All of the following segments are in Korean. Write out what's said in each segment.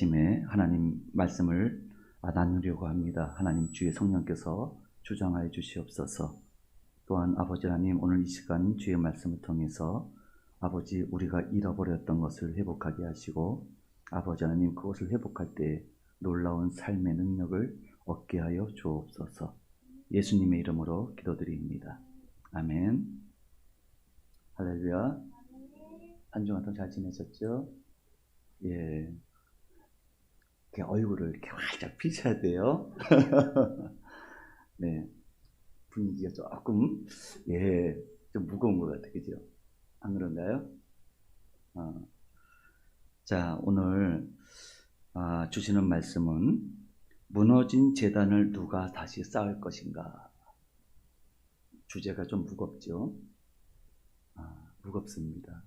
아침에 하나님 말씀을 나누려고 합니다. 하나님 주의 성령께서 주장하여 주시옵소서. 또한 아버지 하나님, 오늘 이 시간 주의 말씀을 통해서 아버지 우리가 잃어버렸던 것을 회복하게 하시고 아버지 하나님 그것을 회복할 때 놀라운 삶의 능력을 얻게 하여 주옵소서. 예수님의 이름으로 기도드립니다. 아멘. 할렐루야. 한 주간 동안 잘 지내셨죠? 예. 이렇게 얼굴을 이렇게 활짝 피셔야 돼요. 네. 분위기가 조금, 좀 무거운 것 같아요. 그죠? 안 그런가요? 자, 오늘, 주시는 말씀은 무너진 제단을 누가 다시 쌓을 것인가? 주제가 좀 무겁죠? 무겁습니다.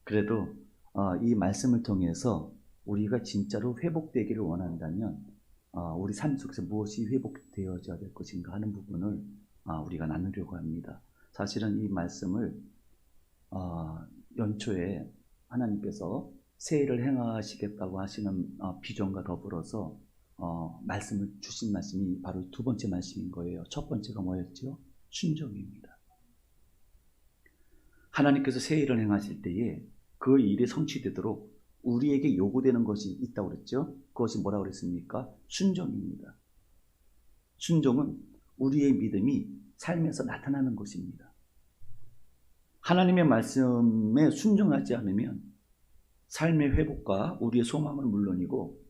그래도 이 말씀을 통해서 우리가 진짜로 회복되기를 원한다면 우리 삶 속에서 무엇이 회복되어져야 될 것인가 하는 부분을 우리가 나누려고 합니다. 사실은 이 말씀을 연초에 하나님께서 새해를 행하시겠다고 하시는 비전과 더불어서 말씀을 주신 말씀이 바로 두 번째 말씀인 거예요. 첫 번째가 뭐였죠? 순종입니다. 하나님께서 새해를 행하실 때에 그 일이 성취되도록 우리에게 요구되는 것이 있다고 그랬죠? 그것이 뭐라고 그랬습니까? 순종입니다. 순종은 우리의 믿음이 삶에서 나타나는 것입니다. 하나님의 말씀에 순종하지 않으면 삶의 회복과 우리의 소망은 물론이고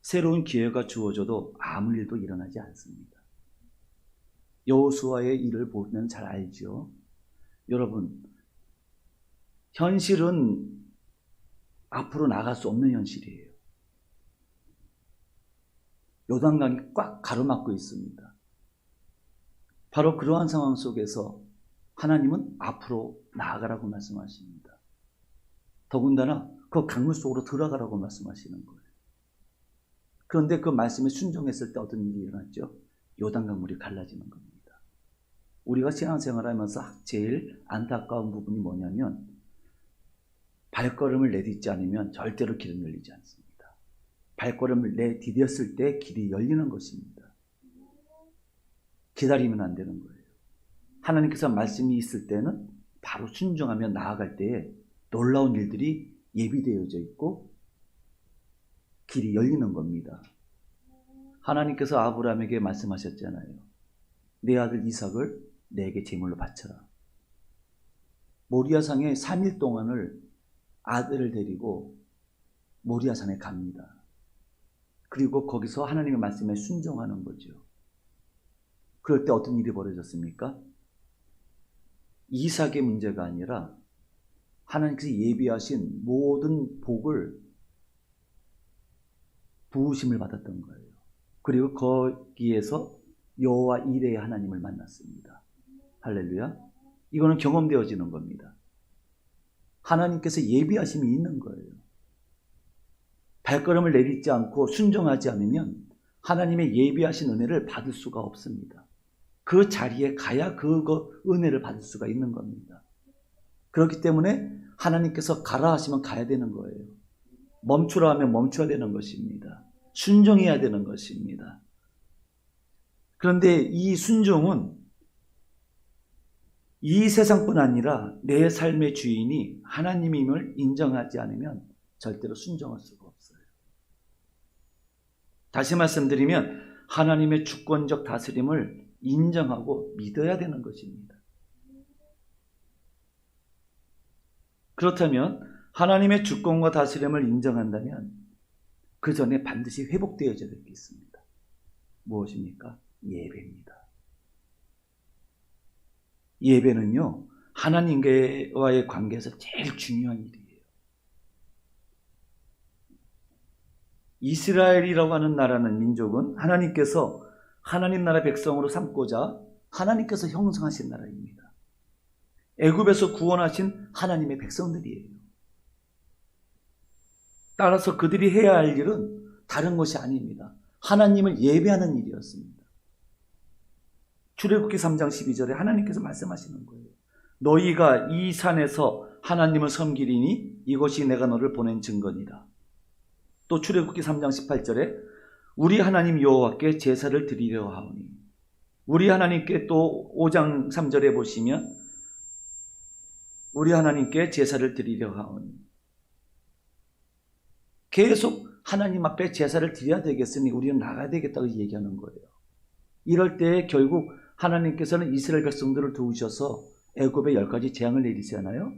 새로운 기회가 주어져도 아무 일도 일어나지 않습니다. 여호수아의 일을 보면 잘 알죠? 여러분, 현실은 앞으로 나갈 수 없는 현실이에요. 요단강이 꽉 가로막고 있습니다. 바로 그러한 상황 속에서 하나님은 앞으로 나아가라고 말씀하십니다. 더군다나 그 강물 속으로 들어가라고 말씀하시는 거예요. 그런데 그 말씀에 순종했을 때 어떤 일이 일어났죠? 요단강물이 갈라지는 겁니다. 우리가 신앙생활하면서 제일 안타까운 부분이 뭐냐면 발걸음을 내딛지 않으면 절대로 길은 열리지 않습니다. 발걸음을 내디뎠을 때 길이 열리는 것입니다. 기다리면 안 되는 거예요. 하나님께서 말씀이 있을 때는 바로 순종하며 나아갈 때에 놀라운 일들이 예비되어져 있고 길이 열리는 겁니다. 하나님께서 아브라함에게 말씀하셨잖아요. 내 아들 이삭을 내게 제물로 바쳐라. 모리아산에 3일 동안을 아들을 데리고 모리아산에 갑니다. 그리고 거기서 하나님의 말씀에 순종하는 거죠. 그럴 때 어떤 일이 벌어졌습니까? 이삭의 문제가 아니라 하나님께서 예비하신 모든 복을 부으심을 받았던 거예요. 그리고 거기에서 여호와 이레의 하나님을 만났습니다. 할렐루야. 이거는 경험되어지는 겁니다. 하나님께서 예비하심이 있는 거예요. 발걸음을 내딛지 않고 순종하지 않으면 하나님의 예비하신 은혜를 받을 수가 없습니다. 그 자리에 가야 그 은혜를 받을 수가 있는 겁니다. 그렇기 때문에 하나님께서 가라 하시면 가야 되는 거예요. 멈추라 하면 멈춰야 되는 것입니다. 순종해야 되는 것입니다. 그런데 이 순종은 이 세상뿐 아니라 내 삶의 주인이 하나님임을 인정하지 않으면 절대로 순종할 수가 없어요. 다시 말씀드리면 하나님의 주권적 다스림을 인정하고 믿어야 되는 것입니다. 그렇다면 하나님의 주권과 다스림을 인정한다면 그 전에 반드시 회복되어져야 될 게 있습니다. 무엇입니까? 예배입니다. 예배는요, 하나님과의 관계에서 제일 중요한 일이에요. 이스라엘이라고 하는 나라는 민족은 하나님께서 하나님 나라 백성으로 삼고자 하나님께서 형성하신 나라입니다. 애굽에서 구원하신 하나님의 백성들이에요. 따라서 그들이 해야 할 일은 다른 것이 아닙니다. 하나님을 예배하는 일이었습니다. 출애굽기 3장 12절에 하나님께서 말씀하시는 거예요. 너희가 이 산에서 하나님을 섬기리니 이것이 내가 너를 보낸 증거니라. 또 출애굽기 3장 18절에 우리 하나님 여호와께 제사를 드리려 하오니, 우리 하나님께 또 5장 3절에 보시면 우리 하나님께 제사를 드리려 하오니, 계속 하나님 앞에 제사를 드려야 되겠으니 우리는 나가야 되겠다고 얘기하는 거예요. 이럴 때 결국 하나님께서는 이스라엘 백성들을 도우셔서 애굽에 10가지 재앙을 내리잖아요.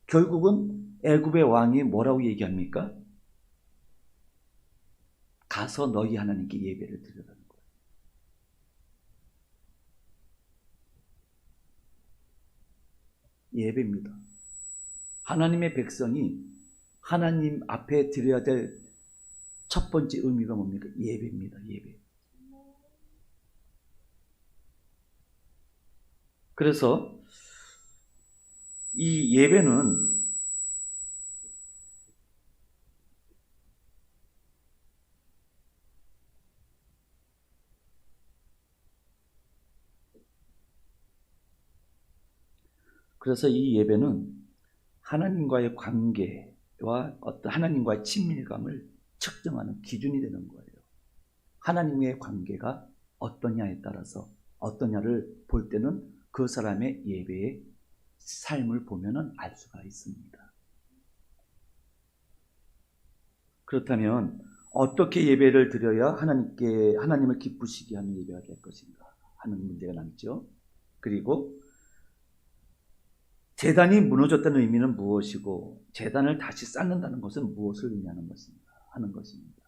결국은 애굽의 왕이 뭐라고 얘기합니까? 가서 너희 하나님께 예배를 드리라는 거예요. 예배입니다. 하나님의 백성이 하나님 앞에 드려야 될 첫 번째 의미가 뭡니까? 예배입니다. 예배. 그래서 이 예배는 하나님과의 관계와 어떤 하나님과의 친밀감을 측정하는 기준이 되는 거예요. 하나님의 관계가 어떠냐에 따라서 어떠냐를 볼 때는 그 사람의 예배의 삶을 보면 알 수가 있습니다. 그렇다면 어떻게 예배를 드려야 하나님을 기쁘시게 하는 예배가 될 것인가 하는 문제가 남죠. 그리고 제단이 무너졌다는 의미는 무엇이고 제단을 다시 쌓는다는 것은 무엇을 의미하는 것인가 하는 것입니다.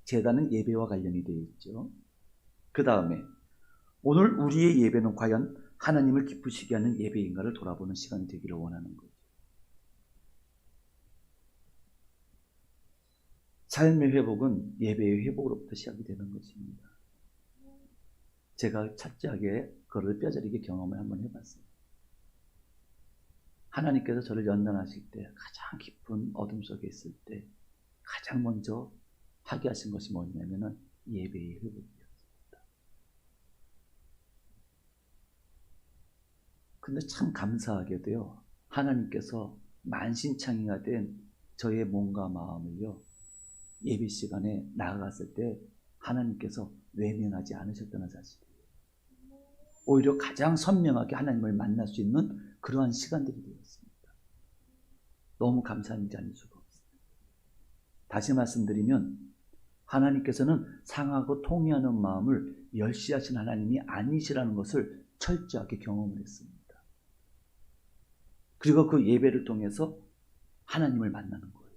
제단은 예배와 관련이 되어 있죠. 그 다음에 오늘 우리의 예배는 과연 하나님을 기쁘시게 하는 예배인가를 돌아보는 시간이 되기를 원하는 거죠. 삶의 회복은 예배의 회복으로부터 시작이 되는 것입니다. 제가 철저하게 그걸 뼈저리게 경험을 한번 해봤어요. 하나님께서 저를 연단하실 때 가장 깊은 어둠 속에 있을 때 가장 먼저 하게 하신 것이 뭐냐면은 예배의 회복이었습니다. 근데 참 감사하게도요, 하나님께서 만신창이가 된 저의 몸과 마음을요, 예배 시간에 나아갔을 때 하나님께서 외면하지 않으셨다는 사실이에요. 오히려 가장 선명하게 하나님을 만날 수 있는 그러한 시간들이 되었습니다. 너무 감사한지 않을 수가 없습니다. 다시 말씀드리면 하나님께서는 상하고 통회하는 마음을 멸시하신 하나님이 아니시라는 것을 철저하게 경험을 했습니다. 그리고 그 예배를 통해서 하나님을 만나는 거예요.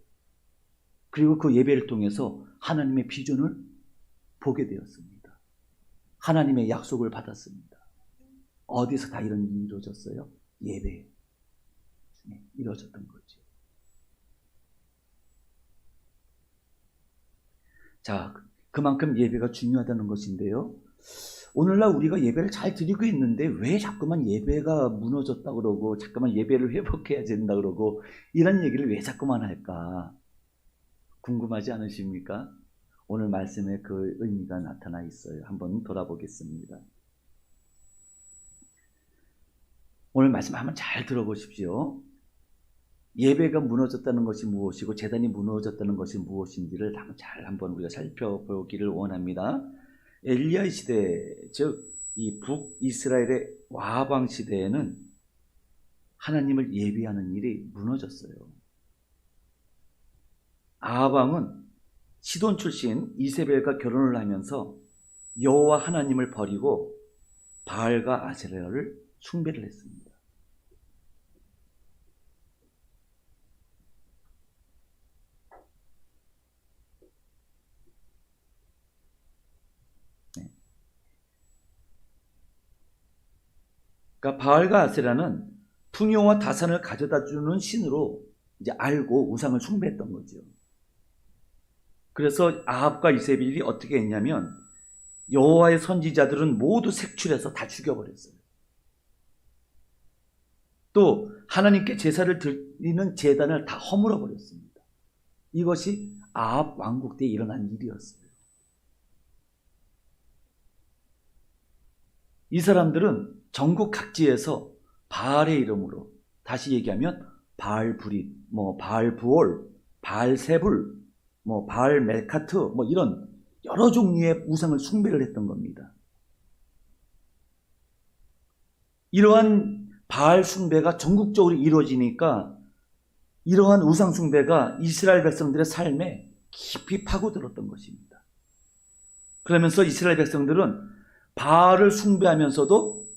그리고 그 예배를 통해서 하나님의 비전을 보게 되었습니다. 하나님의 약속을 받았습니다. 어디서 다 이런 일이 이루어졌어요? 예배 중에 이루어졌던 거죠. 자, 그만큼 예배가 중요하다는 것인데요. 오늘날 우리가 예배를 잘 드리고 있는데 왜 자꾸만 예배가 무너졌다 그러고 자꾸만 예배를 회복해야 된다 그러고 이런 얘기를 왜 자꾸만 할까? 궁금하지 않으십니까? 오늘 말씀에 그 의미가 나타나 있어요. 한번 돌아보겠습니다. 오늘 말씀 한번 잘 들어보십시오. 예배가 무너졌다는 것이 무엇이고 제단이 무너졌다는 것이 무엇인지를 한번 우리가 살펴보기를 원합니다. 엘리야 시대, 즉 이 북이스라엘의 와방 시대에는 하나님을 예배하는 일이 무너졌어요. 아합 시돈 출신 이세벨과 결혼을 하면서 여호와 하나님을 버리고 바알과 아세라를 숭배를 했습니다. 그러니까 바알과 아세라는 풍요와 다산을 가져다 주는 신으로 이제 알고 우상을 숭배했던 거죠. 그래서 아합과 이세벨이 어떻게 했냐면 여호와의 선지자들은 모두 색출해서 다 죽여버렸어요. 또 하나님께 제사를 드리는 제단을 다 허물어 버렸습니다. 이것이 아합 왕국 때 일어난 일이었어요. 이 사람들은 전국 각지에서 바알의 이름으로, 다시 얘기하면 바알브릿, 바알브올, 바알세불, 바알멜카트, 이런 여러 종류의 우상을 숭배를 했던 겁니다. 이러한 바알 숭배가 전국적으로 이루어지니까 이러한 우상 숭배가 이스라엘 백성들의 삶에 깊이 파고들었던 것입니다. 그러면서 이스라엘 백성들은 바알을 숭배하면서도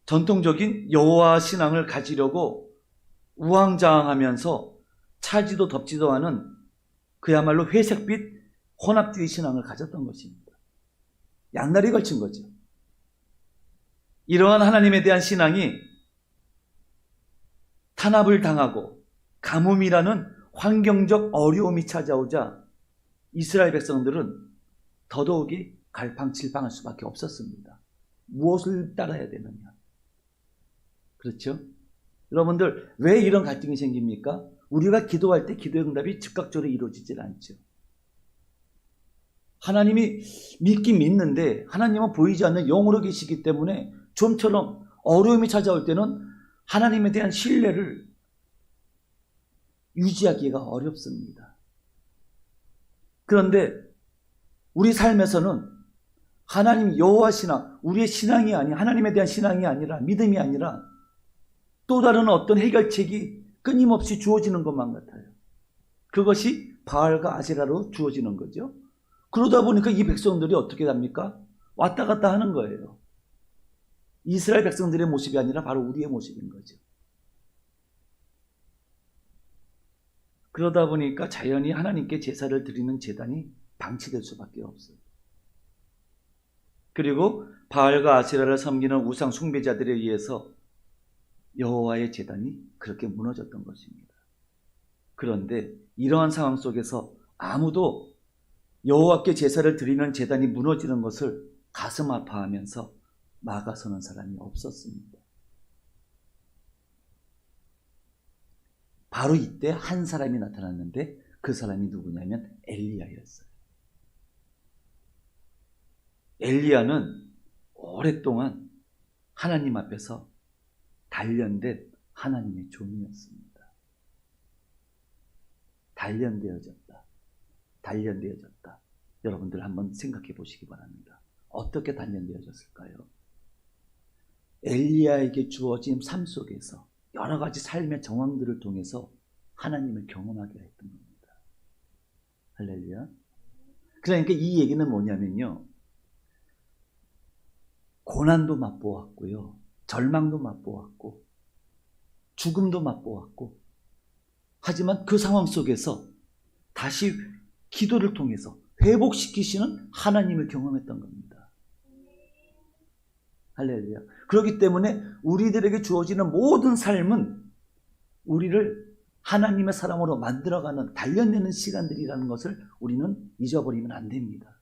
전통적인 여호와 신앙을 가지려고 우왕좌왕하면서 차지도 덥지도 않은 그야말로 회색빛 혼합주의 신앙을 가졌던 것입니다. 양날이 걸친 거죠. 이러한 하나님에 대한 신앙이 탄압을 당하고 가뭄이라는 환경적 어려움이 찾아오자 이스라엘 백성들은 더더욱이 갈팡질팡할 수밖에 없었습니다. 무엇을 따라야 되느냐? 그렇죠? 여러분들, 왜 이런 갈등이 생깁니까? 우리가 기도할 때 기도의 응답이 즉각적으로 이루어지질 않죠. 하나님이 믿긴 믿는데 하나님은 보이지 않는 영으로 계시기 때문에 좀처럼 어려움이 찾아올 때는 하나님에 대한 신뢰를 유지하기가 어렵습니다. 그런데 우리 삶에서는 하나님 여호와 신앙, 우리의 신앙이 아닌 하나님에 대한 신앙이 아니라 믿음이 아니라 또 다른 어떤 해결책이 끊임없이 주어지는 것만 같아요. 그것이 바알과 아세라로 주어지는 거죠. 그러다 보니까 이 백성들이 어떻게 합니까? 왔다 갔다 하는 거예요. 이스라엘 백성들의 모습이 아니라 바로 우리의 모습인 거죠. 그러다 보니까 자연히 하나님께 제사를 드리는 제단이 방치될 수밖에 없어요. 그리고 바알과 아세라를 섬기는 우상 숭배자들에 의해서 여호와의 제단이 그렇게 무너졌던 것입니다. 그런데 이러한 상황 속에서 아무도 여호와께 제사를 드리는 제단이 무너지는 것을 가슴 아파하면서 막아서는 사람이 없었습니다. 바로 이때 한 사람이 나타났는데 그 사람이 누구냐면 엘리야였어요. 엘리야는 오랫동안 하나님 앞에서 단련된 하나님의 종이었습니다. 단련되어졌다. 여러분들 한번 생각해 보시기 바랍니다. 어떻게 단련되어졌을까요? 엘리야에게 주어진 삶 속에서 여러 가지 삶의 정황들을 통해서 하나님을 경험하게 했던 겁니다. 할렐루야. 그러니까 이 얘기는 뭐냐면요, 고난도 맛보았고요, 절망도 맛보았고, 죽음도 맛보았고, 하지만 그 상황 속에서 다시 기도를 통해서 회복시키시는 하나님을 경험했던 겁니다. 할렐루야. 그렇기 때문에 우리들에게 주어지는 모든 삶은 우리를 하나님의 사람으로 만들어가는 단련되는 시간들이라는 것을 우리는 잊어버리면 안 됩니다.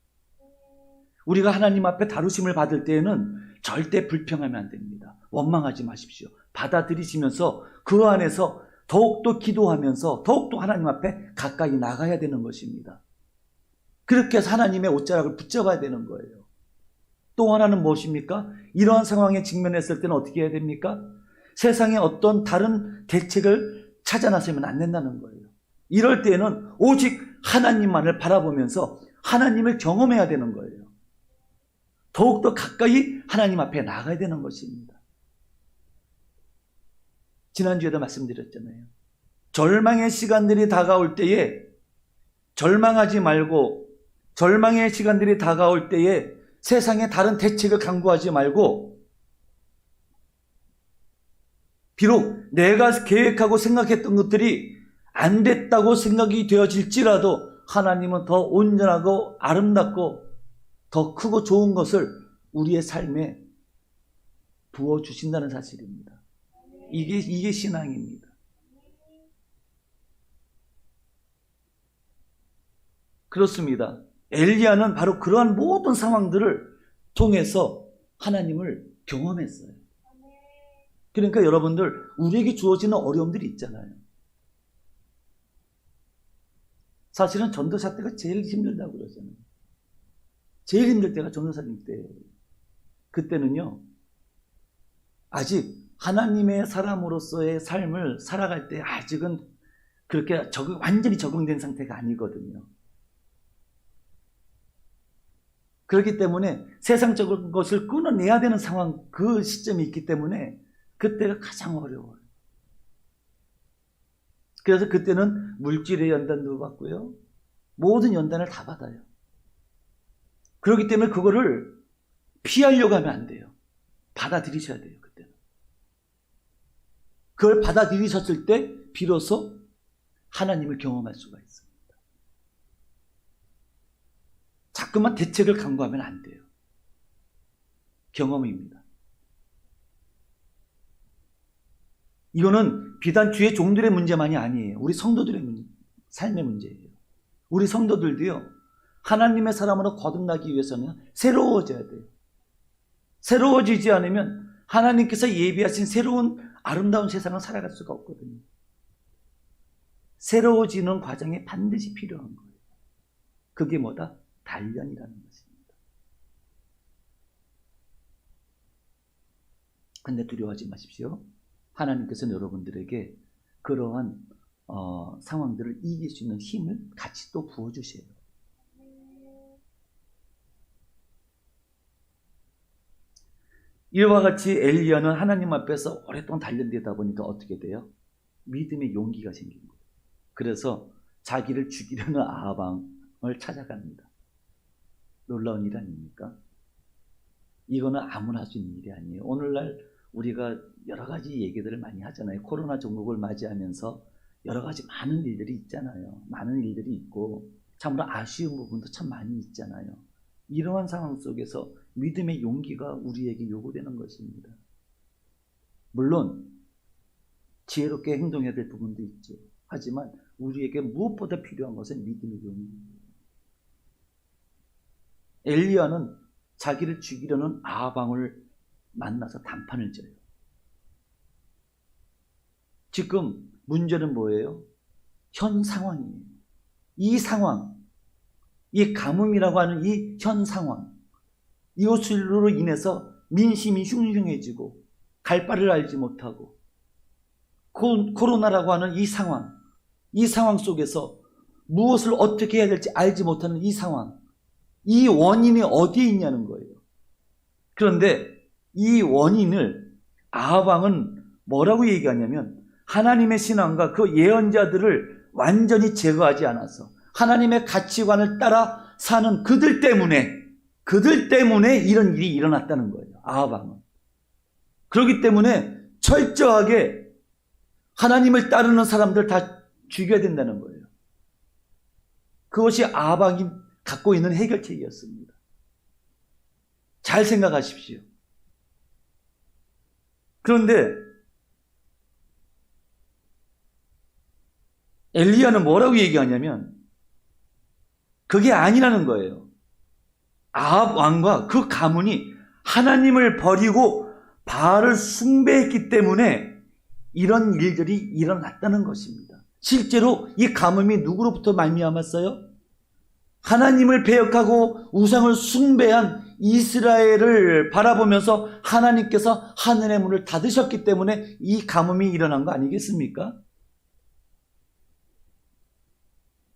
우리가 하나님 앞에 다루심을 받을 때에는 절대 불평하면 안 됩니다. 원망하지 마십시오. 받아들이시면서 그 안에서 더욱더 기도하면서 더욱더 하나님 앞에 가까이 나가야 되는 것입니다. 그렇게 해서 하나님의 옷자락을 붙잡아야 되는 거예요. 또 하나는 무엇입니까? 이러한 상황에 직면했을 때는 어떻게 해야 됩니까? 세상에 어떤 다른 대책을 찾아 나서면 안 된다는 거예요. 이럴 때에는 오직 하나님만을 바라보면서 하나님을 경험해야 되는 거예요. 더욱더 가까이 하나님 앞에 나가야 되는 것입니다. 지난주에도 말씀드렸잖아요. 절망의 시간들이 다가올 때에 절망하지 말고, 절망의 시간들이 다가올 때에 세상에 다른 대책을 강구하지 말고, 비록 내가 계획하고 생각했던 것들이 안 됐다고 생각이 되어질지라도 하나님은 더 온전하고 아름답고 더 크고 좋은 것을 우리의 삶에 부어주신다는 사실입니다. 이게 신앙입니다. 그렇습니다. 엘리야는 바로 그러한 모든 상황들을 통해서 하나님을 경험했어요. 그러니까 여러분들, 우리에게 주어지는 어려움들이 있잖아요. 사실은 전도사 때가 제일 힘들다고 그러잖아요. 제일 힘들 때가 전도사님 때예요. 그때는요, 아직 하나님의 사람으로서의 삶을 살아갈 때 아직은 그렇게 완전히 적응된 상태가 아니거든요. 그렇기 때문에 세상적인 것을 끊어내야 되는 상황, 그 시점이 있기 때문에 그때가 가장 어려워요. 그래서 그때는 물질의 연단도 받고요. 모든 연단을 다 받아요. 그렇기 때문에 그거를 피하려고 하면 안 돼요. 받아들이셔야 돼요. 그때는. 그걸 받아들이셨을 때 비로소 하나님을 경험할 수가 있습니다. 자꾸만 대책을 강구하면 안 돼요. 경험입니다. 이거는 비단 주의 종들의 문제만이 아니에요. 우리 성도들의 삶의 문제예요. 우리 성도들도요, 하나님의 사람으로 거듭나기 위해서는 새로워져야 돼요. 새로워지지 않으면 하나님께서 예비하신 새로운 아름다운 세상을 살아갈 수가 없거든요. 새로워지는 과정이 반드시 필요한 거예요. 그게 뭐다? 단련이라는 것입니다. 근데 두려워하지 마십시오. 하나님께서는 여러분들에게 그러한 상황들을 이길 수 있는 힘을 같이 또 부어주세요. 이와 같이 엘리야는 하나님 앞에서 오랫동안 단련되다 보니까 어떻게 돼요? 믿음의 용기가 생긴 거예요. 그래서 자기를 죽이려는 아합왕을 찾아갑니다. 놀라운 일 아닙니까? 이거는 아무나 할 수 있는 일이 아니에요. 오늘날 우리가 여러 가지 얘기들을 많이 하잖아요. 코로나 종국을 맞이하면서 여러 가지 많은 일들이 있잖아요. 많은 일들이 있고 참으로 아쉬운 부분도 참 많이 있잖아요. 이러한 상황 속에서 믿음의 용기가 우리에게 요구되는 것입니다. 물론 지혜롭게 행동해야 될 부분도 있죠. 하지만 우리에게 무엇보다 필요한 것은 믿음의 용기입니다. 엘리야는 자기를 죽이려는 아합왕을 만나서 단판을 져요. 지금 문제는 뭐예요? 현 상황이에요. 이 상황, 이 가뭄이라고 하는 이 현 상황, 이것으로 인해서 민심이 흉흉해지고 갈 바를 알지 못하고 코로나라고 하는 이 상황 속에서 무엇을 어떻게 해야 될지 알지 못하는 이 상황, 이 원인이 어디에 있냐는 거예요. 그런데 이 원인을 아합왕은 뭐라고 얘기하냐면 하나님의 신앙과 그 예언자들을 완전히 제거하지 않아서 하나님의 가치관을 따라 사는 그들 때문에 이런 일이 일어났다는 거예요. 아합왕은. 그렇기 때문에 철저하게 하나님을 따르는 사람들 다 죽여야 된다는 거예요. 그것이 아합왕이 갖고 있는 해결책이었습니다. 잘 생각하십시오. 그런데 엘리야는 뭐라고 얘기하냐면 그게 아니라는 거예요. 아합 왕과 그 가문이 하나님을 버리고 바알을 숭배했기 때문에 이런 일들이 일어났다는 것입니다. 실제로 이 가뭄이 누구로부터 말미암았어요? 하나님을 배역하고 우상을 숭배한 이스라엘을 바라보면서 하나님께서 하늘의 문을 닫으셨기 때문에 이 가뭄이 일어난 거 아니겠습니까?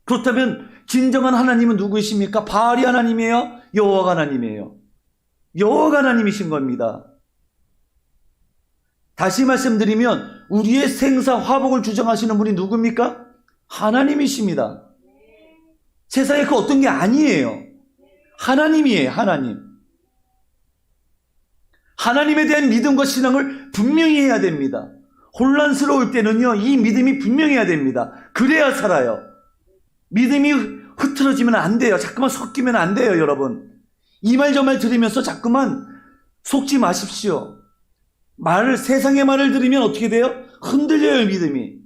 그렇다면 진정한 하나님은 누구이십니까? 바알이 하나님이에요? 여호와가 하나님이에요? 여호와가 하나님이신 겁니다. 다시 말씀드리면 우리의 생사 화복을 주장하시는 분이 누굽니까? 하나님이십니다. 세상에 그 어떤 게 아니에요. 하나님이에요. 하나님에 대한 믿음과 신앙을 분명히 해야 됩니다. 혼란스러울 때는요, 이 믿음이 분명해야 됩니다. 그래야 살아요. 믿음이 흐트러지면 안 돼요. 자꾸만 섞이면 안 돼요, 여러분. 이 말 저 말 들으면서 자꾸만 속지 마십시오. 세상의 말을 들으면 어떻게 돼요? 흔들려요, 믿음이.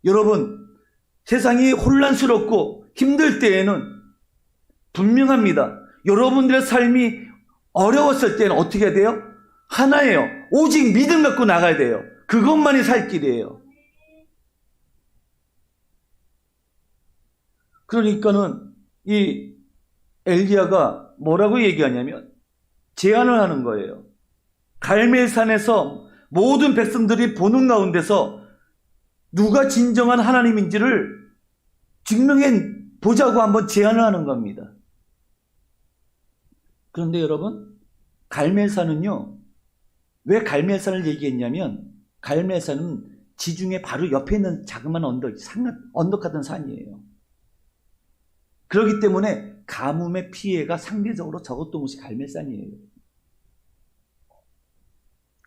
여러분, 세상이 혼란스럽고 힘들 때에는 분명합니다. 여러분들의 삶이 어려웠을 때는 어떻게 해야 돼요? 하나예요. 오직 믿음 갖고 나가야 돼요. 그것만이 살 길이에요. 그러니까는 이 엘리야가 뭐라고 얘기하냐면 제안을 하는 거예요. 갈멜산에서 모든 백성들이 보는 가운데서 누가 진정한 하나님인지를 증명해 보자고 한번 제안을 하는 겁니다. 그런데 여러분, 갈멜산은요, 왜 갈멜산을 얘기했냐면, 갈멜산은 지중해 바로 옆에 있는 자그마한 언덕 같은 산이에요. 그렇기 때문에 가뭄의 피해가 상대적으로 적었던 곳이 갈멜산이에요.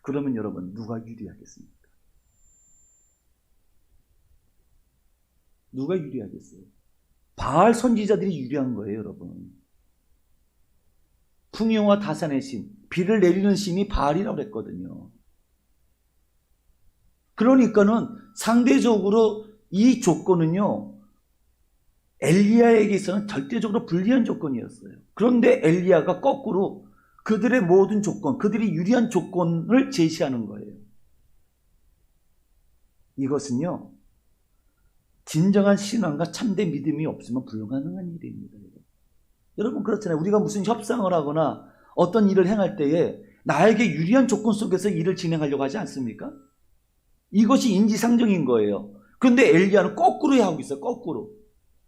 그러면 여러분, 누가 유리하겠습니까? 누가 유리하겠어요? 바알 선지자들이 유리한 거예요, 여러분. 풍요와 다산의 신, 비를 내리는 신이 바알이라고 했거든요. 그러니까는 상대적으로 이 조건은요, 엘리야에게 있어서는 절대적으로 불리한 조건이었어요. 그런데 엘리야가 거꾸로 그들의 모든 조건, 그들이 유리한 조건을 제시하는 거예요. 이것은요, 진정한 신앙과 참된 믿음이 없으면 불가능한 일입니다. 여러분, 그렇잖아요. 우리가 무슨 협상을 하거나 어떤 일을 행할 때에 나에게 유리한 조건 속에서 일을 진행하려고 하지 않습니까? 이것이 인지상정인 거예요. 그런데 엘리야는 거꾸로 하고 있어요. 거꾸로.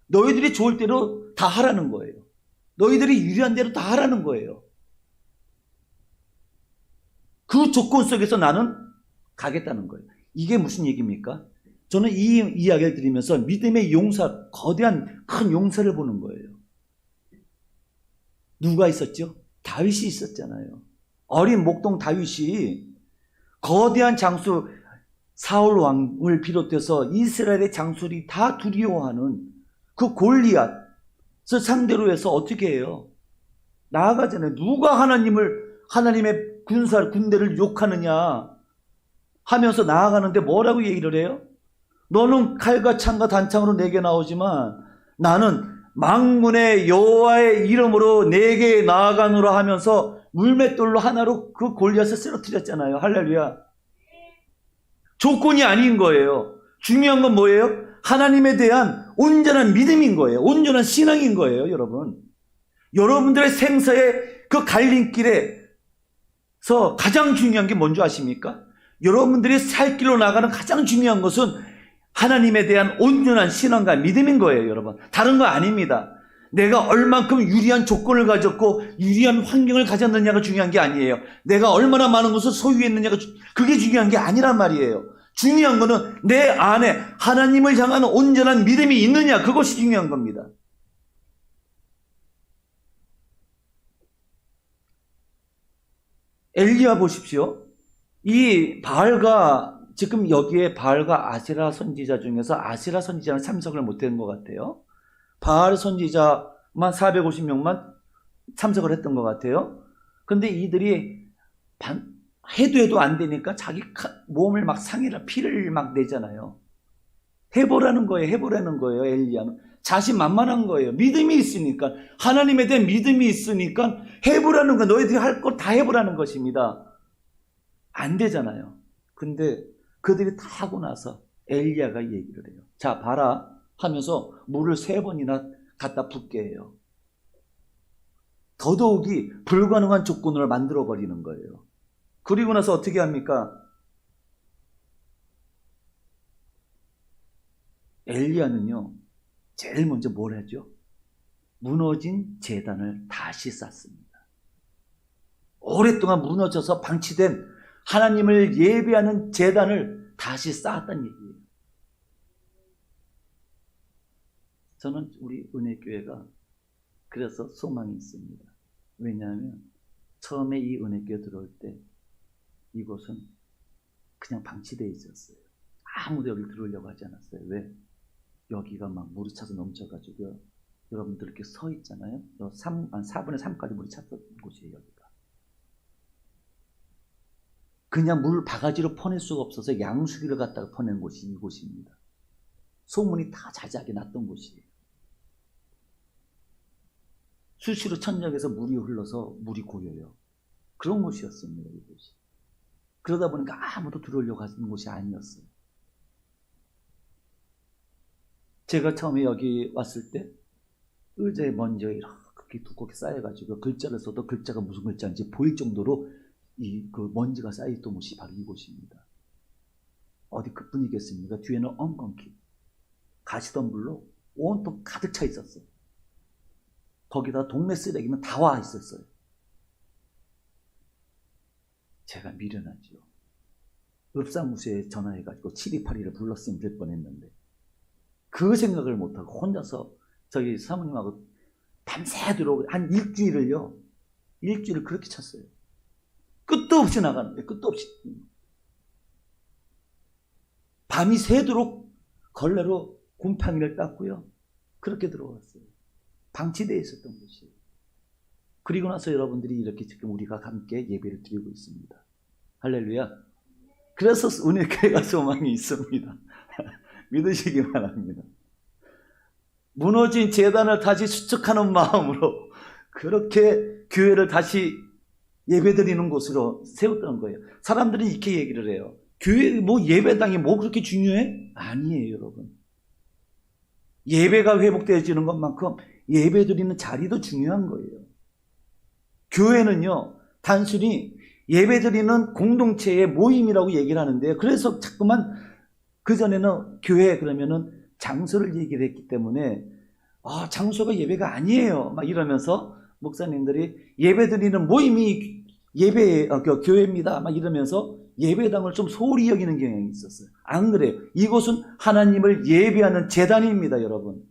너희들이 좋을 대로 다 하라는 거예요. 너희들이 유리한 대로 다 하라는 거예요. 그 조건 속에서 나는 가겠다는 거예요. 이게 무슨 얘기입니까? 저는 이 이야기를 드리면서 믿음의 용사, 거대한 큰 용사를 보는 거예요. 누가 있었죠? 다윗이 있었잖아요. 어린 목동 다윗이 거대한 장수 사울 왕을 비롯해서 이스라엘의 장수들이 다 두려워하는 그 골리앗을 상대로 해서 어떻게 해요? 나아가잖아요. 누가 하나님의 군대를 욕하느냐 하면서 나아가는데 뭐라고 얘기를 해요? 너는 칼과 창과 단창으로 내게 나오지만 나는 만군의 여호와의 이름으로 내게 나아가노라 하면서 물맷돌로 하나로 그 골리앗을 쓰러뜨렸잖아요. 할렐루야. 조건이 아닌 거예요. 중요한 건 뭐예요? 하나님에 대한 온전한 믿음인 거예요. 온전한 신앙인 거예요, 여러분. 여러분들의 생사의 그 갈림길에서 가장 중요한 게 뭔지 아십니까? 여러분들이 살 길로 나가는 가장 중요한 것은 하나님에 대한 온전한 신앙과 믿음인 거예요, 여러분. 다른 거 아닙니다. 내가 얼만큼 유리한 조건을 가졌고 유리한 환경을 가졌느냐가 중요한 게 아니에요. 내가 얼마나 많은 것을 소유했느냐가 그게 중요한 게 아니란 말이에요. 중요한 거는 내 안에 하나님을 향한 온전한 믿음이 있느냐, 그것이 중요한 겁니다. 엘리야 보십시오. 이 바알과 지금 여기에 바알과 아세라 선지자 중에서 아세라 선지자는 참석을 못한 것 같아요. 바알 선지자만 450명만 참석을 했던 것 같아요. 근데 이들이 해도 안 되니까 자기 몸을 막 상해라 피를 막 내잖아요. 해보라는 거예요. 엘리야는 자신만만한 거예요. 믿음이 있으니까, 하나님에 대한 믿음이 있으니까 해보라는 거, 너희들이 할 거 다 해보라는 것입니다. 안 되잖아요. 근데 그들이 다 하고 나서 엘리야가 얘기를 해요. 자, 봐라 하면서 물을 3번이나 갖다 붓게 해요. 더더욱이 불가능한 조건을 만들어 버리는 거예요. 그리고 나서 어떻게 합니까? 엘리야는요, 제일 먼저 뭘 하죠? 무너진 제단을 다시 쌓습니다. 오랫동안 무너져서 방치된 하나님을 예배하는 제단을 다시 쌓았다는 얘기예요. 저는 우리 은혜교회가 그래서 소망이 있습니다. 왜냐하면 처음에 이 은혜교회 들어올 때 이곳은 그냥 방치되어 있었어요. 아무도 여기 들어오려고 하지 않았어요. 왜? 여기가 막 물이 차서 넘쳐가지고요. 여러분들 이렇게 서 있잖아요. 4분의 3까지 물이 찼던 곳이에요, 여기가. 그냥 물 바가지로 퍼낼 수가 없어서 양수기를 갖다가 퍼낸 곳이 이곳입니다. 소문이 다 자자하게 났던 곳이에요. 수시로 천장에서 물이 흘러서 물이 고여요. 그런 곳이었습니다, 이곳이. 그러다 보니까 아무도 들어오려고 하는 곳이 아니었어요. 제가 처음에 여기 왔을 때 의자에 먼지가 이렇게 두껍게 쌓여가지고 글자를 써도 글자가 무슨 글자인지 보일 정도로 그 먼지가 쌓여있던 곳이 바로 이곳입니다. 어디 그뿐이겠습니까? 뒤에는 엉겅퀴 가시덤불로 온통 가득 차 있었어요. 거기다 동네 쓰레기는 다 와 있었어요. 제가 미련하지요. 읍사무소에 전화해가지고 7282를 불렀으면 될 뻔했는데 그 생각을 못하고 혼자서 저희 사모님하고 밤새도록 한 일주일을 그렇게 쳤어요. 끝도 없이 나가는데 끝도 없이 밤이 새도록 걸레로 곰팡이를 닦고요. 그렇게 들어왔어요. 방치되어 있었던 곳이에요. 그리고 나서 여러분들이 이렇게 지금 우리가 함께 예배를 드리고 있습니다. 할렐루야. 그래서 은혜교회가 소망이 있습니다. 믿으시기 바랍니다. 무너진 재단을 다시 수축하는 마음으로 그렇게 교회를 다시 예배드리는 곳으로 세웠던 거예요. 사람들이 이렇게 얘기를 해요. 교회 예배당이 그렇게 중요해? 아니에요, 여러분. 예배가 회복되어지는 것만큼 예배드리는 자리도 중요한 거예요. 교회는요, 단순히 예배드리는 공동체의 모임이라고 얘기를 하는데요. 그래서 자꾸만 그전에는 교회 그러면은 장소를 얘기를 했기 때문에 장소가 예배가 아니에요. 막 이러면서 목사님들이 예배드리는 모임이 교회입니다. 막 이러면서 예배당을 좀 소홀히 여기는 경향이 있었어요. 안 그래요. 이곳은 하나님을 예배하는 제단입니다, 여러분.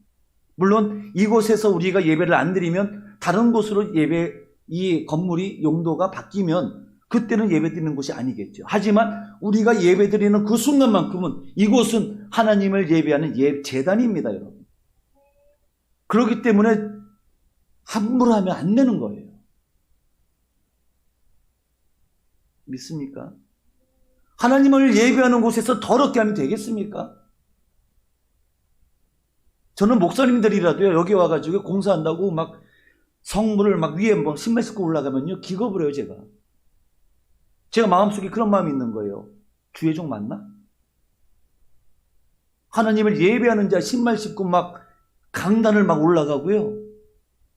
물론 이곳에서 우리가 예배를 안 드리면 다른 곳으로 이 건물이 용도가 바뀌면 그때는 예배드리는 곳이 아니겠죠. 하지만 우리가 예배드리는 그 순간만큼은 이곳은 하나님을 예배하는 제단입니다, 여러분. 그렇기 때문에 함부로 하면 안 되는 거예요. 믿습니까? 하나님을 예배하는 곳에서 더럽게 하면 되겠습니까? 저는 목사님들이라도요, 여기 와가지고 공사한다고 막 성물을 막 위에 신발 신고 올라가면요, 기겁을 해요, 제가 마음속에 그런 마음이 있는 거예요. 주의 종 맞나? 하나님을 예배하는 자 신발 신고 막 강단을 막 올라가고요.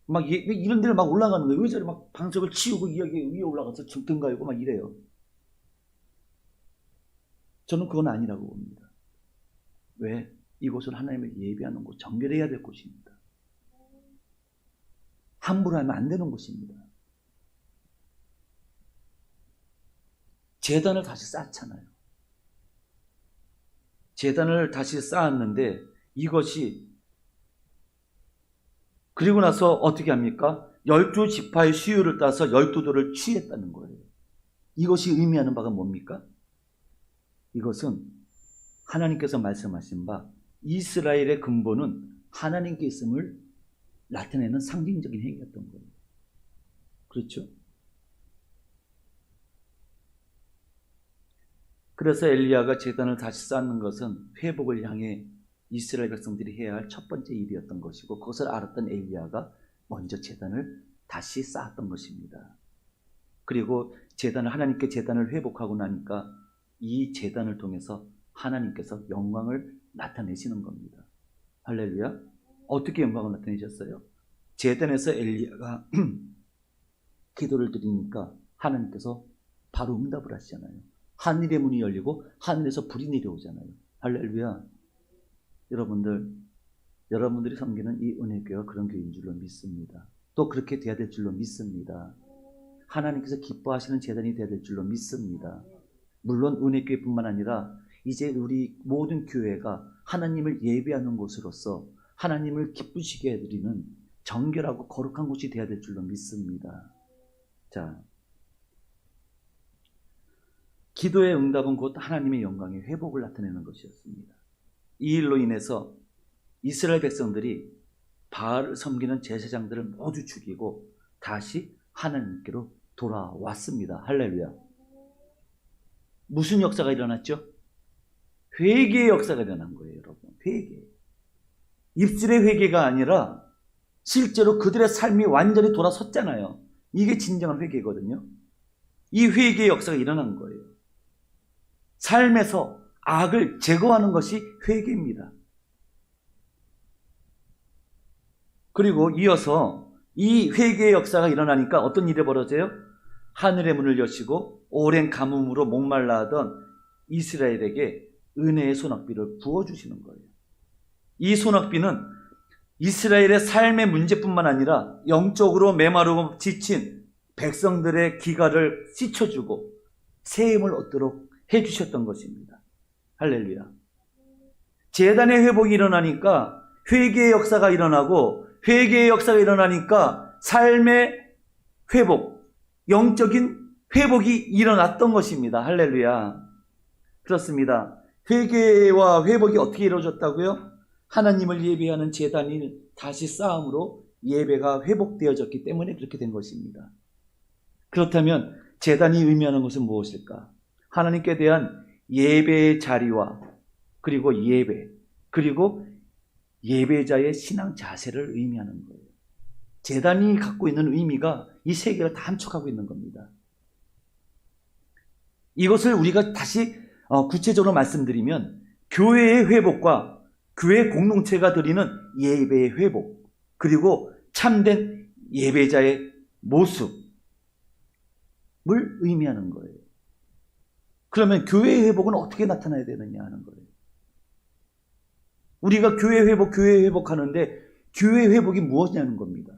막 이런 데를 막 올라가는 거예요. 의자를 막 방석을 치우고 여기 위에 올라가서 등 갈고 막 이래요. 저는 그건 아니라고 봅니다. 왜? 이곳은 하나님을 예배하는 곳, 정결해야 될 곳입니다. 함부로 하면 안 되는 곳입니다. 제단을 다시 쌓잖아요. 제단을 다시 쌓았는데 이것이 그리고 나서 어떻게 합니까? 12지파의 수요를 따서 12도를 취했다는 거예요. 이것이 의미하는 바가 뭡니까? 이것은 하나님께서 말씀하신 바 이스라엘의 근본은 하나님께 있음을 나타내는 상징적인 행위였던 거예요. 그렇죠? 그래서 엘리야가 제단을 다시 쌓는 것은 회복을 향해 이스라엘 백성들이 해야 할 첫 번째 일이었던 것이고 그것을 알았던 엘리야가 먼저 제단을 다시 쌓았던 것입니다. 그리고 하나님께 제단을 회복하고 나니까 이 제단을 통해서 하나님께서 영광을 나타내시는 겁니다. 할렐루야. 어떻게 영광을 나타내셨어요? 제단에서 엘리야가 기도를 드리니까 하나님께서 바로 응답을 하시잖아요. 하늘의 문이 열리고 하늘에서 불이 내려오잖아요. 할렐루야. 여러분들이 섬기는 이 은혜교회가 그런 교회인 줄로 믿습니다. 또 그렇게 돼야 될 줄로 믿습니다. 하나님께서 기뻐하시는 제단이 돼야 될 줄로 믿습니다. 물론 은혜교회뿐만 아니라 이제 우리 모든 교회가 하나님을 예배하는 곳으로서 하나님을 기쁘시게 해드리는 정결하고 거룩한 곳이 돼야 될 줄로 믿습니다. 자, 기도의 응답은 곧 하나님의 영광의 회복을 나타내는 것이었습니다. 이 일로 인해서 이스라엘 백성들이 바알을 섬기는 제사장들을 모두 죽이고 다시 하나님께로 돌아왔습니다. 할렐루야. 무슨 역사가 일어났죠? 회개의 역사가 일어난 거예요, 여러분. 회개. 입술의 회개가 아니라 실제로 그들의 삶이 완전히 돌아섰잖아요. 이게 진정한 회개거든요. 이 회개의 역사가 일어난 거예요. 삶에서 악을 제거하는 것이 회개입니다. 그리고 이어서 이 회개의 역사가 일어나니까 어떤 일이 벌어져요? 하늘의 문을 여시고 오랜 가뭄으로 목말라 하던 이스라엘에게 은혜의 소낙비를 부어주시는 거예요. 이 소낙비는 이스라엘의 삶의 문제뿐만 아니라 영적으로 메마르고 지친 백성들의 기갈을 씻어주고 새 힘을 얻도록 해주셨던 것입니다. 할렐루야. 제단의 회복이 일어나니까 회개의 역사가 일어나고, 회개의 역사가 일어나니까 삶의 회복, 영적인 회복이 일어났던 것입니다. 할렐루야. 그렇습니다. 회개와 회복이 어떻게 이루어졌다고요? 하나님을 예배하는 제단이 다시 쌓음으로 예배가 회복되어졌기 때문에 그렇게 된 것입니다. 그렇다면 제단이 의미하는 것은 무엇일까? 하나님께 대한 예배의 자리와 그리고 예배, 그리고 예배자의 신앙 자세를 의미하는 거예요. 제단이 갖고 있는 의미가 이 세 개를 다 함축하고 있는 겁니다. 이것을 우리가 다시 구체적으로 말씀드리면, 교회의 회복과 교회 공동체가 드리는 예배의 회복, 그리고 참된 예배자의 모습을 의미하는 거예요. 그러면 교회의 회복은 어떻게 나타나야 되느냐 하는 거예요. 우리가 교회 회복하는데 교회 회복이 무엇이냐는 겁니다.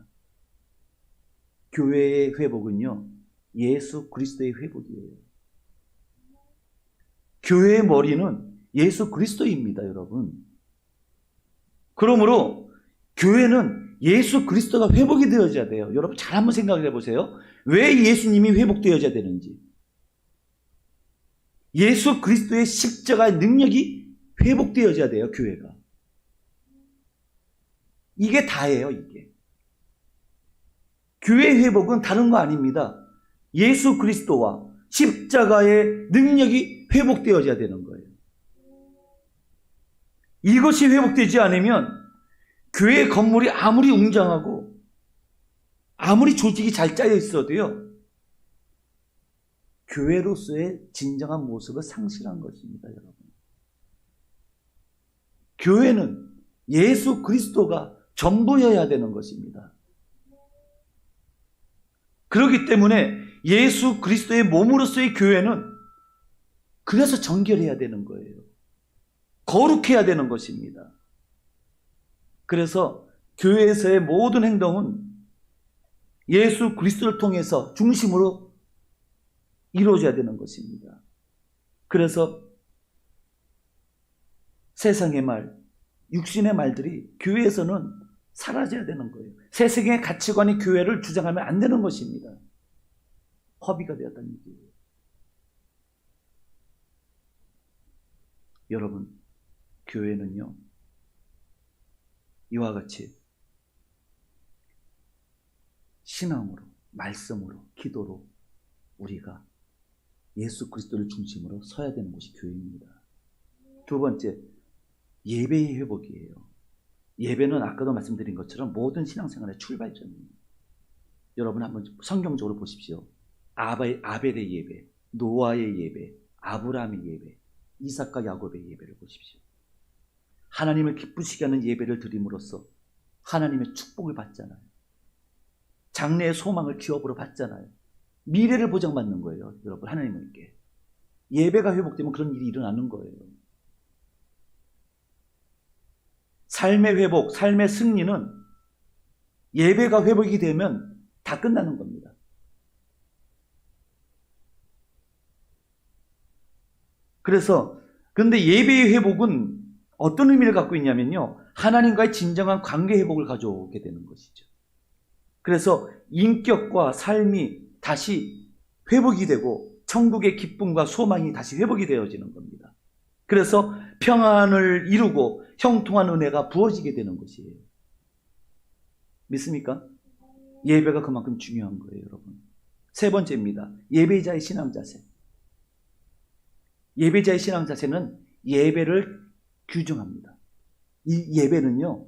교회의 회복은요, 예수 그리스도의 회복이에요. 교회의 머리는 예수 그리스도입니다, 여러분. 그러므로 교회는 예수 그리스도가 회복이 되어져야 돼요. 여러분 잘 한번 생각해 보세요. 왜 예수님이 회복되어져야 되는지. 예수 그리스도의 십자가의 능력이 회복되어져야 돼요, 교회가. 이게 다예요, 이게. 교회 회복은 다른 거 아닙니다. 예수 그리스도와 십자가의 능력이 회복되어져야 되는 거예요. 이것이 회복되지 않으면 교회 건물이 아무리 웅장하고 아무리 조직이 잘 짜여 있어도요, 교회로서의 진정한 모습을 상실한 것입니다, 여러분. 교회는 예수 그리스도가 전부여야 되는 것입니다. 그렇기 때문에 예수 그리스도의 몸으로서의 교회는 그래서 정결해야 되는 거예요. 거룩해야 되는 것입니다. 그래서 교회에서의 모든 행동은 예수 그리스도를 통해서 중심으로 이루어져야 되는 것입니다. 그래서 세상의 말, 육신의 말들이 교회에서는 사라져야 되는 거예요. 세상의 가치관이 교회를 주장하면 안 되는 것입니다. 허비가 되었다는 얘기예요. 여러분, 교회는요, 이와 같이 신앙으로, 말씀으로, 기도로 우리가 예수 그리스도를 중심으로 서야 되는 것이 교회입니다. 두 번째, 예배의 회복이에요. 예배는 아까도 말씀드린 것처럼 모든 신앙생활의 출발점입니다. 여러분 한번 성경적으로 보십시오. 아벨의 예배, 노아의 예배, 아브라함의 예배, 이삭과 야곱의 예배를 보십시오. 하나님을 기쁘시게 하는 예배를 드림으로써 하나님의 축복을 받잖아요. 장래의 소망을 기업으로 받잖아요. 미래를 보장받는 거예요, 여러분. 하나님께 예배가 회복되면 그런 일이 일어나는 거예요. 삶의 회복, 삶의 승리는 예배가 회복이 되면 다 끝나는 겁니다. 그래서 근데 예배의 회복은 어떤 의미를 갖고 있냐면요, 하나님과의 진정한 관계 회복을 가져오게 되는 것이죠. 그래서 인격과 삶이 다시 회복이 되고 천국의 기쁨과 소망이 다시 회복이 되어지는 겁니다. 그래서 평안을 이루고 형통한 은혜가 부어지게 되는 것이에요. 믿습니까? 예배가 그만큼 중요한 거예요, 여러분. 세 번째입니다. 예배자의 신앙 자세. 예배자의 신앙 자세는 예배를 규정합니다. 이 예배는요,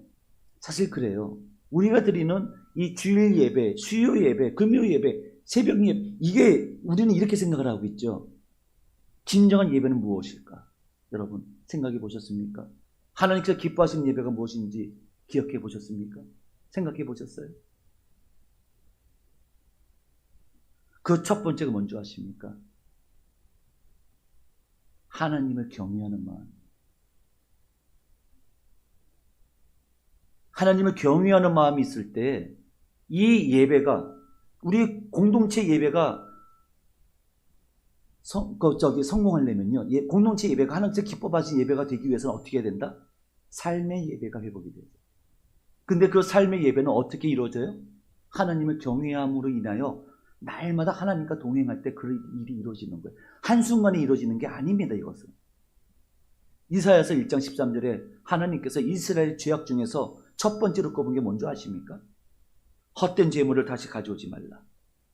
사실 그래요. 우리가 드리는 이 주일 예배, 수요 예배, 금요 예배, 새벽 예배, 이게 우리는 이렇게 생각을 하고 있죠. 진정한 예배는 무엇일까? 여러분 생각해 보셨습니까? 하나님께서 기뻐하시는 예배가 무엇인지 기억해 보셨습니까? 생각해 보셨어요? 그 첫 번째가 뭔지 아십니까? 하나님을 경외하는 마음. 하나님을 경외하는 마음이 있을 때 이 예배가, 우리 공동체 예배가 성공하려면요, 공동체 예배가 하나님께 기뻐하신 예배가 되기 위해서는 어떻게 해야 된다? 삶의 예배가 회복이 되죠. 근데 그 삶의 예배는 어떻게 이루어져요? 하나님을 경외함으로 인하여 날마다 하나님과 동행할 때 그 일이 이루어지는 거예요. 한순간에 이루어지는 게 아닙니다, 이것은. 이사야서 1장 13절에 하나님께서 이스라엘 죄악 중에서 첫 번째로 꼽은 게 뭔지 아십니까? 헛된 재물을 다시 가져오지 말라.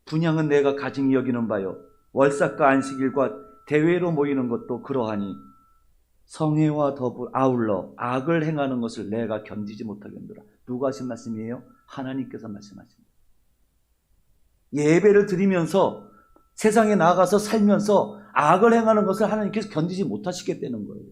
분향은 내가 가증히 여기는 바요. 월삭과 안식일과 대회로 모이는 것도 그러하니 성회와 아울러 악을 행하는 것을 내가 견디지 못하겠노라. 누가 하신 말씀이에요? 하나님께서 말씀하십니다. 예배를 드리면서 세상에 나가서 살면서 악을 행하는 것을 하나님께서 견디지 못하시겠다는 거예요.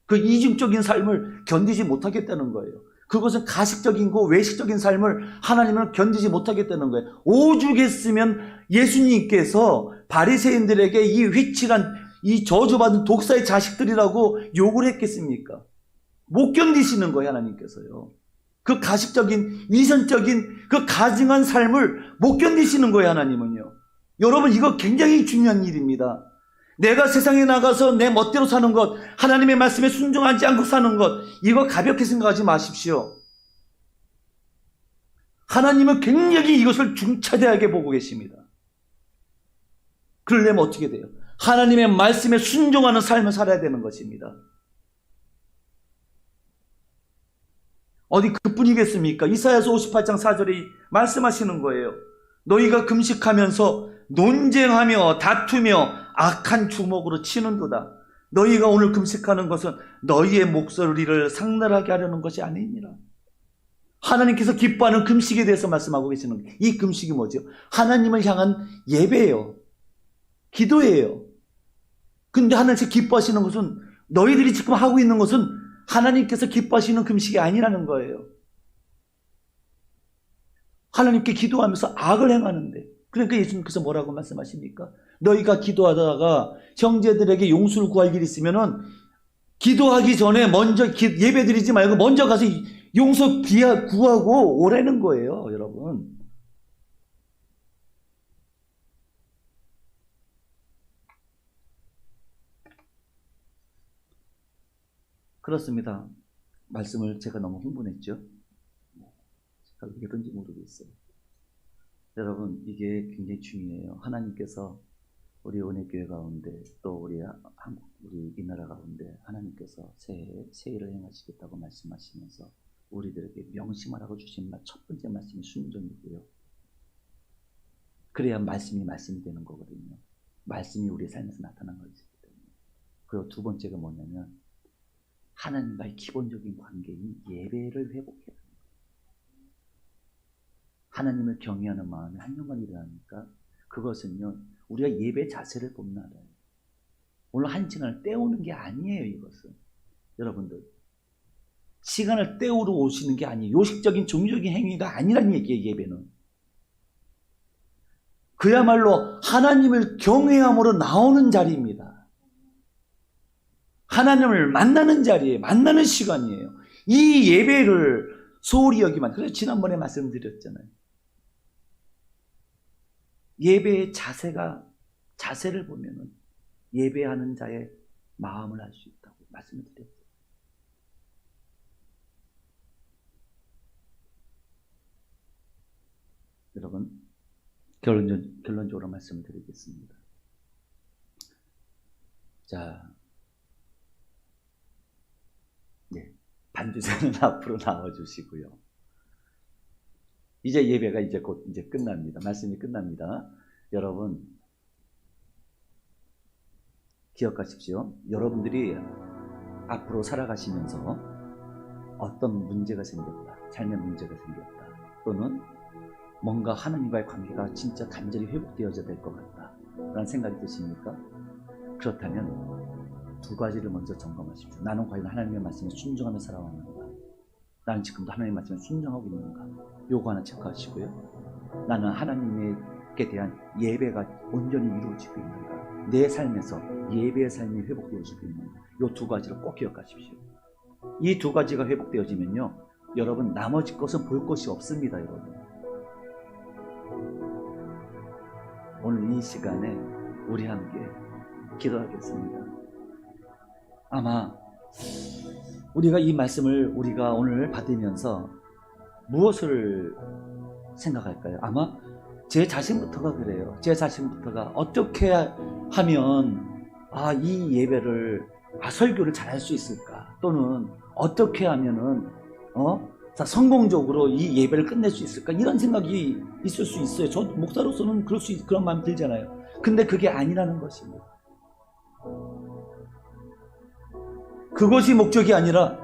그 이중적인 삶을 견디지 못하겠다는 거예요. 그것은 가식적인 거 외식적인 삶을 하나님은 견디지 못하겠다는 거예요. 오죽했으면 예수님께서 바리새인들에게 이 휘칠한 이 저주받은 독사의 자식들이라고 욕을 했겠습니까? 못 견디시는 거예요, 하나님께서요. 그 가식적인 이선적인 그 가증한 삶을 못 견디시는 거예요, 하나님은요. 여러분, 이거 굉장히 중요한 일입니다. 내가 세상에 나가서 내 멋대로 사는 것, 하나님의 말씀에 순종하지 않고 사는 것, 이거 가볍게 생각하지 마십시오. 하나님은 굉장히 이것을 중차대하게 보고 계십니다. 그러려면 어떻게 돼요? 하나님의 말씀에 순종하는 삶을 살아야 되는 것입니다. 어디 그뿐이겠습니까? 이사야서 58장 4절에 말씀하시는 거예요. 너희가 금식하면서 논쟁하며 다투며 악한 주먹으로 치는도다. 너희가 오늘 금식하는 것은 너희의 목소리를 상달하게 하려는 것이 아니니라. 하나님께서 기뻐하는 금식에 대해서 말씀하고 계시는 거예요. 이 금식이 뭐죠? 하나님을 향한 예배예요. 기도예요. 근데 하나님께서 기뻐하시는 것은, 너희들이 지금 하고 있는 것은 하나님께서 기뻐하시는 금식이 아니라는 거예요. 하나님께 기도하면서 악을 행하는데, 그러니까 예수님께서 뭐라고 말씀하십니까? 너희가 기도하다가 형제들에게 용서를 구할 일이 있으면은 기도하기 전에 먼저 예배 드리지 말고 먼저 가서 용서 구하고 오라는 거예요, 여러분. 그렇습니다. 말씀을 제가 너무 흥분했죠? 제가 왜 그런지 모르겠어요. 여러분, 이게 굉장히 중요해요. 하나님께서 우리 은혜교회 가운데, 또 우리 한국, 우리 이 나라 가운데 하나님께서 새 일을 행하시겠다고 말씀하시면서 우리들에게 명심하라고 주신 첫 번째 말씀이 순종이고요. 그래야 말씀이 되는 거거든요. 말씀이 우리의 삶에서 나타난 것이기 때문에. 그리고 두 번째가 뭐냐면 하나님과의 기본적인 관계인 예배를 회복해야 됩니다. 하나님을 경외하는 마음이 한순간 일어나니까 그것은요, 우리가 예배 자세를 보면 알아요. 오늘 한 시간을 때우는 게 아니에요, 이것은. 여러분들, 시간을 때우러 오시는 게 아니에요. 요식적인 종교적인 행위가 아니라는 얘기예요, 예배는. 그야말로 하나님을 경외함으로 나오는 자리입니다. 하나님을 만나는 자리에 만나는 시간이에요. 이 예배를 소홀히 여기만, 그래서 지난번에 말씀드렸잖아요. 예배의 자세를 보면은 예배하는 자의 마음을 알 수 있다고 말씀을 드렸어요. 여러분, 결론적으로 말씀드리겠습니다. 자, 네, 반주자는 앞으로 나와주시고요. 이제 예배가 곧 끝납니다. 말씀이 끝납니다. 여러분, 기억하십시오. 여러분들이 앞으로 살아가시면서 어떤 문제가 생겼다, 삶의 문제가 생겼다, 또는 뭔가 하나님과의 관계가 진짜 간절히 회복되어져야 될 것 같다 라는 생각이 드십니까? 그렇다면 두 가지를 먼저 점검하십시오. 나는 과연 하나님의 말씀에 순종하며 살아왔는가? 나는 지금도 하나님의 말씀에 순종하고 있는가? 요거 하나 체크하시고요. 나는 하나님의 대한 예배가 온전히 이루어지고 있는가? 내 삶에서 예배의 삶이 회복되어지고 있는가? 이 두 가지를 꼭 기억하십시오. 이 두 가지가 회복되어지면요, 여러분 나머지 것은 볼 것이 없습니다. 여러분, 오늘 이 시간에 우리 함께 기도하겠습니다. 아마 우리가 이 말씀을 우리가 오늘 받으면서 무엇을 생각할까요? 아마 제 자신부터가 그래요. 제 자신부터가 어떻게 하면 이 예배를 설교를 잘할 수 있을까? 또는 어떻게 하면은 성공적으로 이 예배를 끝낼 수 있을까? 이런 생각이 있을 수 있어요. 저 목사로서는 그런 마음이 들잖아요. 근데 그게 아니라는 것입니다. 그것이 목적이 아니라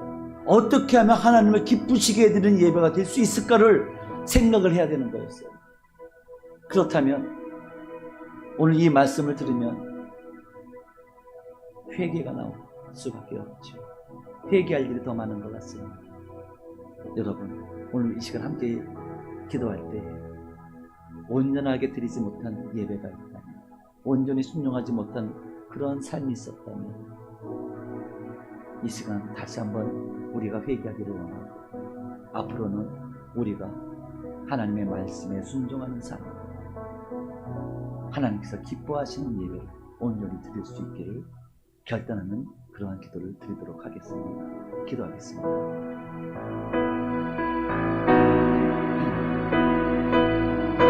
어떻게 하면 하나님을 기쁘시게 해드리는 예배가 될 수 있을까를 생각을 해야 되는 거였어요. 그렇다면 오늘 이 말씀을 들으면 회개가 나올 수밖에 없죠. 회개할 일이 더 많은 것 같습니다. 여러분, 오늘 이 시간 함께 기도할 때 온전하게 드리지 못한 예배가 있다면, 온전히 순종하지 못한 그런 삶이 있었다면, 이 시간 다시 한번 우리가 회개하기를 원하고, 앞으로는 우리가 하나님의 말씀에 순종하는 삶, 하나님께서 기뻐하시는 예배를 온전히 드릴 수 있기를 결단하는 그러한 기도를 드리도록 하겠습니다. 기도하겠습니다.